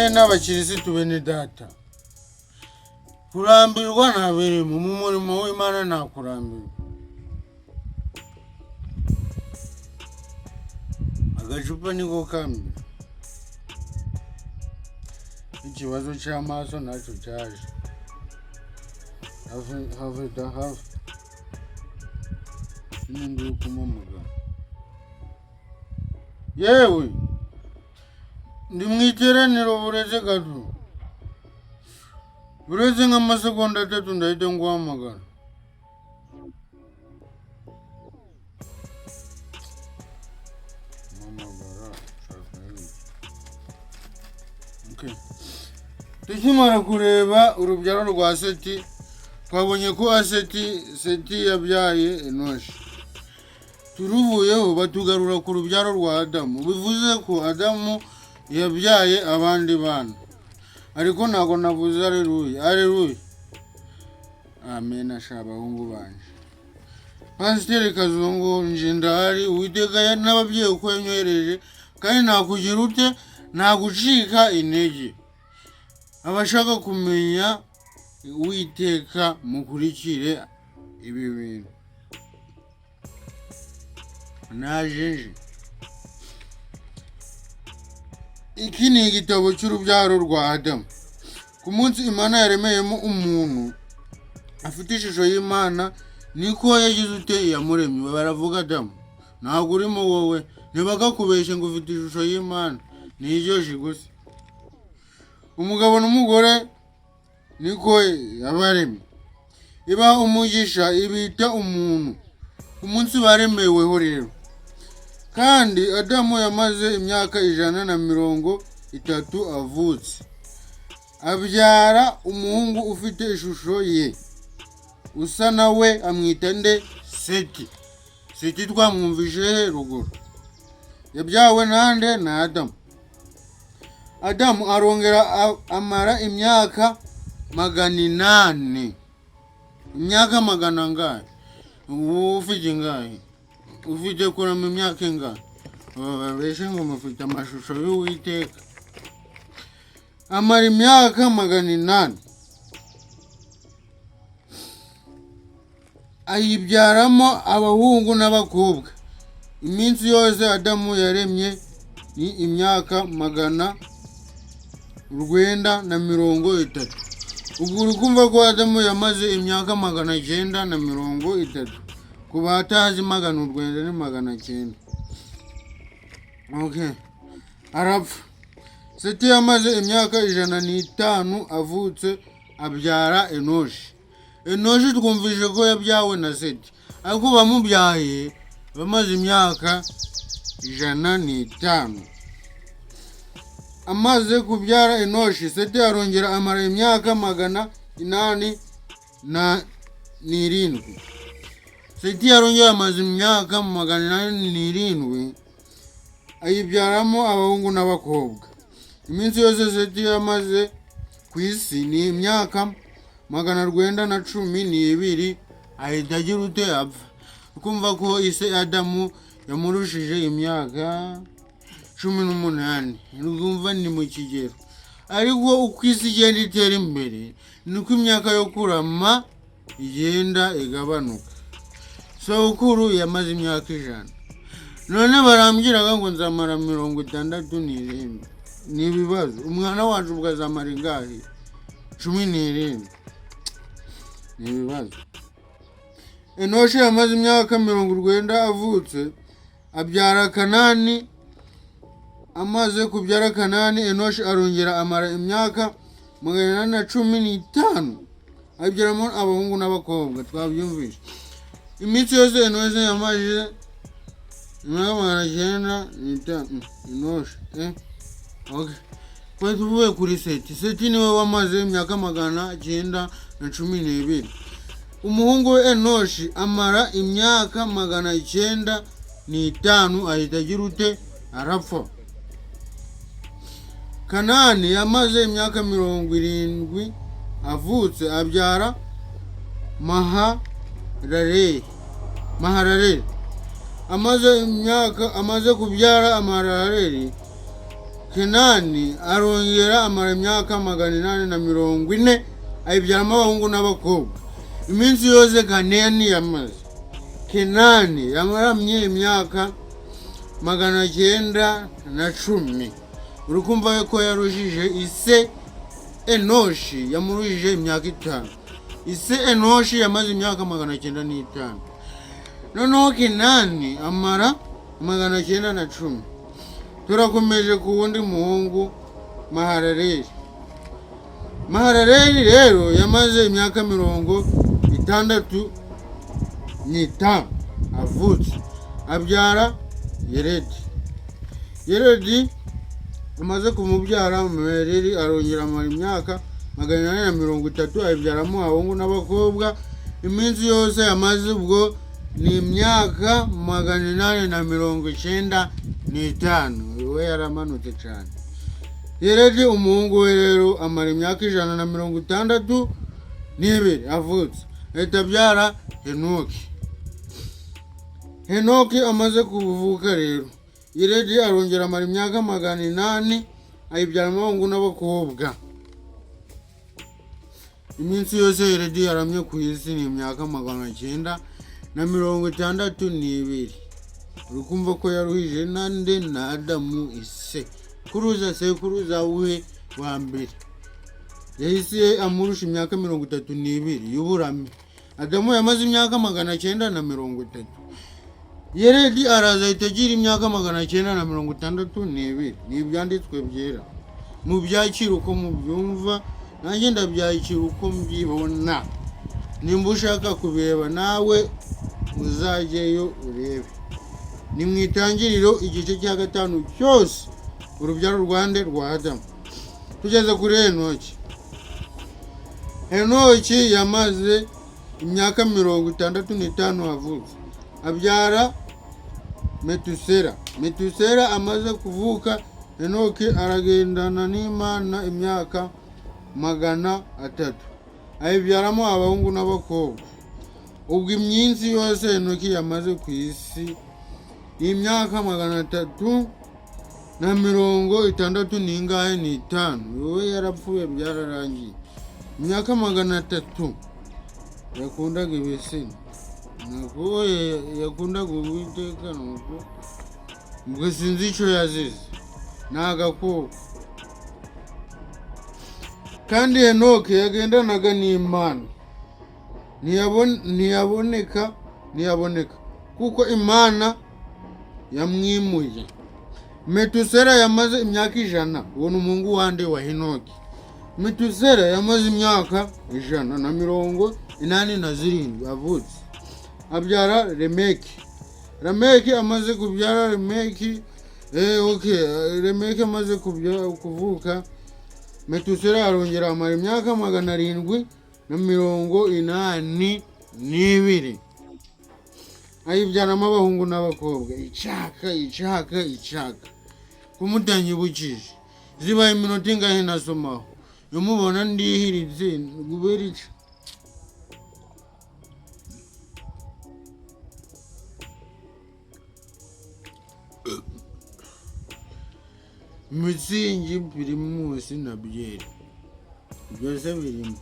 bavandimwe n'abakirisitu bene data, kurambirwa nta birimo mu murimo w'Imana, nta kurambirwa. Agacupa niko kambi, ikibazo cy'amaso nacyo cyaje hafi n'indi uri kumamaga. Yewe ndi mu iteraniro bureze gato, bureze nk'amasegonda 3 ndahita nguhamagara. Okay. Tukimara kureba urubyaro rwa Seti, twabonye ko Seti yabyaye Enoshi. Turuvuyeho batugarura ku rubyaro rwa Adamu, bivuze ko Adamu yabyaye abandi bana. Ariko ntago navuze aleluya. Amen. Ashabahungu banje, Pasiteri Kazungu nje ndahari. Uwiteka n'ababyeyi uko yanyohereje, kandi nakugira ute, nagucika intege. Abashaka kumenya Uwiteka mukurikire ibi bintu. Najeje iki ni igitabo cy'urubyaro rwa Adamu. Ku munsi Imana yaremeyemo umuntu afite ishusho y'Imana, niko yagize ute yamuremye. Baravuga Adamu, ntabwo urimo wowe, ntibagakubeshye ngo ufite ishusho y'Imana, ni iryo gusa. Umugabo n'umugore niko yabaremye. Iba umugisha, ibita umuntu ku munsi baremeweho rero. Kandi Adamu yamaze imyaka 130 avutse, abyara umuhungu ufite ishusho ye, usa nawe, amwita nde? Seti. Seti twamwumvise ruguru. Yabyawe nande? Na Adamu. Adamu arongera amara imyaka 800. Imyaka 800 ngahe? Ufite ngahe? Ufite kurama imyaka ingahe? Babeshe ngo mufite amashusho y'Uwiteka. Amara imyaka 800. Ayibyaramo abahungu n'abakobwa. Iminsi yose Adamu yaremye ni imyaka 930. Ubwo urukumva ko Adamu yamaze imyaka 930. Ku batazi 900. Okay. Arapfa. Seti yamaze imyaka 105 avutse, abyara Enoshi. Enoshi twumvise ko yabyawe na Seti, ariko bamubyaye bamaze imyaka 105. Amaze kubyara Enoshi, Seti arongera amara imyaka 807. Seti yarongera amaze imyaka 807, ayibyaramo abahungu n'abakobwa. Iminsi yose Seti yamaze ku isi ni imyaka 912, ahita agira ute apfa. Ukumva ko ise Adamu yamurushije imyaka 18. Urumva ni mu kigero. Ariko uko isi igenda itera imbere, niko imyaka yo kurama igenda igabanuka. Sokuru yamaze imyaka 100. None barambwiraga ngo nzamara 67. Ni ibibazo. Umwana wacu bwazamara ingahe? 17. Ni ibibazo. Enoshi yamaze imyaka 90 avutse, abyara Kanani. Amaze kubyara Kanani, Enoshi arongera amara imyaka 815, abyaramo abahungu n'abakobwa. Twabyumvise. Iminsi yose Enoshi yamaze 905. Enoshi okay. Kwa tuvuye kuri Seti. Seti niwe wamaze imyaka 912. Umuhungu we Enoshi amara imyaka 905, ahita agira ute arapfa. Kanani yamaze imyaka 70 avutse, abyara Mahalaleli. Amaze kubyara Mahalaleli, Kenani arongera amara imyaka 840 ayibyaramo abahungu n'abakobwa. Iminsi yose Kanani yamaze, Kenani yamaramye imyaka 910. Urukumva ko yarushije ise Enoshi, yamurushije imyaka 5. Ise Enoshi yamaze imyaka 905. Noneho Kenani amara 910. Turakomeje ku wundi muhungu Mahalaleli. Mahalaleli rero yamaze imyaka 65 avutse, abyara Yeredi. Yeredi amaze kumubyara, Mahalaleli arongera amara imyaka 830 ayibyaramo abahungu n'abakobwa. Iminsi yose yamaze ubwo ni imyaka 895. We yaramanutse cyane. Yeredi umuhungu we rero amara imyaka 162 avutse, ahita abyara Henoki. Henoki amaze kuvuka rero, Yeredi arongera amara imyaka 800 ayibyaramo abahungu n'abakobwa. Iminsi yose Yeredi yaramye ku isi ni imyaka 962. Urukumva ko yaruhije nande na Adamu ise, kuruza sekuruza we wa mbere. Yahise amurusha imyaka 32 y'uburame. Adamu yamaze imyaka 930. Yeredi araza itagira imyaka 962. Ni ibyanditswe byera. Mu byakira uko mubyumva, nanjye ndabyakira uko mbyibona. Nimba ushaka kubireba nawe uzajyeyo urebe. Ni mu itangiriro igice cya 5 cyose, urubyaro rwande rwa Adamu. Tugeze kuri Henoki. Henoki yamaze imyaka 65 avutse, abyara Metusela. Metusela amaze kuvuka, Henoki aragendana n'Imana imyaka 300, ayibyaramo abahungu n'abakobwa. Ubwo iminsi yose Henoki yamaze ku isi imyaka 365. We yarapfuye byararangiye. Imyaka 300 yakundaga ibisina, nako yakundaga Uwiteka, nuko ubwo sinzi icyo yazize, n'agakoko. Kandi Henoki yagendanaga n'Imana, ntiyaboneka kuko Imana yamwimuye. Metusela yamaze imyaka 100. Uwo ni umuhungu wande wa Henoki. Metusela yamaze imyaka 187 avutse, abyara Lemeki. Lemeki amaze kubyara Lemeki, Lemeki amaze kuvuka, Metusela arongera amara imyaka 782. Ayibyaramo abahungu n'abakobwa. Icyaka kumutanyibukije. Zibaye iminota ingahe nasomaho, umubona ndihiritse guberica. Mitsingi, Pirimusi na byeri byose birimo.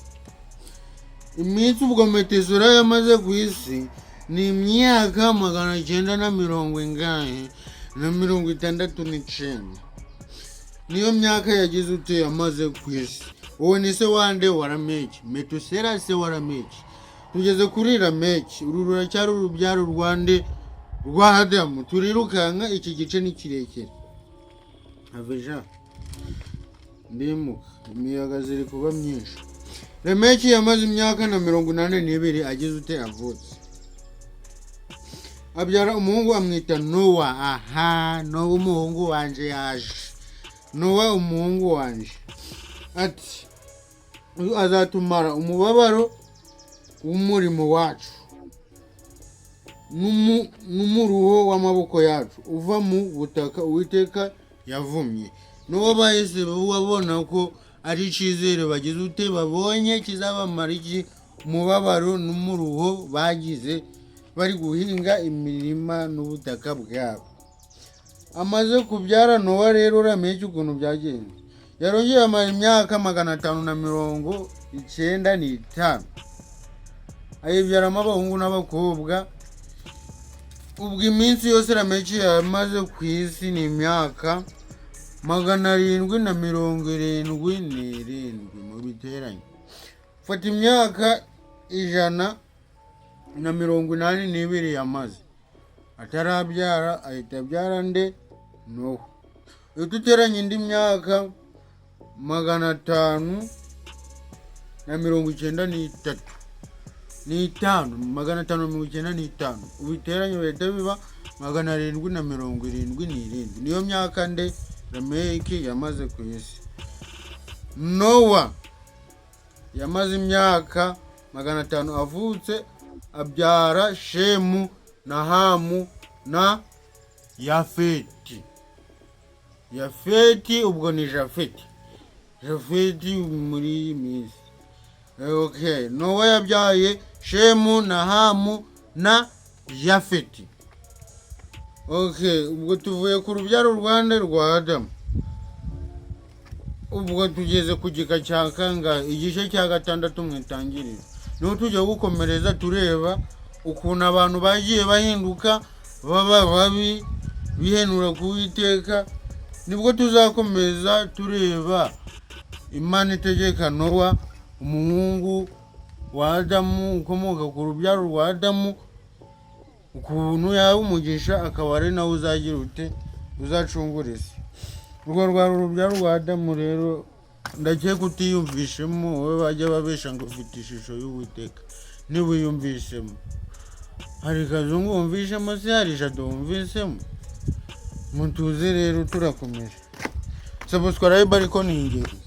Iminsi ubwo Metusela yamaze ku isi ni imyaka 969. Niyo myaka yagize ute yamaze ku isi. Uwo ni se wande wa Lameki. Metusela se wa Lameki. Tugeze kuri Lameki. Uru ruracyari urubyaro rwande rwa Adamu. Turirukanka, iki gice ni kirekire. Aveja ndimuka, imiyaga ziri kuba myinshi. Lameki yamaze imyaka 82 agize ute avutse, abyara umuhungu amwita Nowa. Nowa umuhungu wanje yaje. Nowa umuhungu wanje ati azatumara umubabaro w'umurimo wacu n'umuruho w'amaboko yacu uva mu butaka Uwiteka yavumye. Nowa bahise babona ko ari icyizere bagize ute babonye kizabamara iki umubabaro n'umuruho bagize bari guhinga imirima n'ubutaka bwabo. amaze kubyara Nowa rero uramenye ukuntu byagenze. Yarongeye amara imyaka 595 ayibyaramo abahungu n'abakobwa. Ubwo iminsi yose Lameki yamaze ku isi ni imyaka 777 mu biteranye. Fata imyaka 182 yamaze atarabyara, ahita abyara nde? Nowa. Iyo duteranye indi myaka 595 ubiteranye bahita biba 777. Niyo myaka nde? Lameki yamaze ku isi. Nowa yamaze imyaka 500 avutse, abyara Shemu na Hamu na Yafeti. Yafeti ubwo ni Jafeti. Jafeti muri iyi minsi. Okay, Nowa yabyaye Shemu na Hamu na Yafeti. Okay, ubwo tuvuye ku rubyaro rwande rwa Adamu. Ubwo tugeze ku gika cya kangahe? Igice cya 6 mu itangiriro. Niho tujya gukomereza tureba ukuntu abantu bagiye bahinduka baba babi bihenura ku Uwiteka. Nibwo tuzakomeza tureba Imana itegeka Nowa, umuhungu wa Adamu ukomoka ku rubyaro rwa Adamu, ukuntu yawe umugisha akaba ari nawe uzagira ute uzacungura isi. Urwo rwari urubyaro rwa Adamu rero ndakeka utiyumvishemo. Wowe bajya babesha ngo ufite ishusho y'Uwiteka, ntiwiyumvishemo. Hari kazungu wumvishemo se? Hari jado wumvishemo? Mutuze rero turakomeje. Subscribe ariko ni ingeri.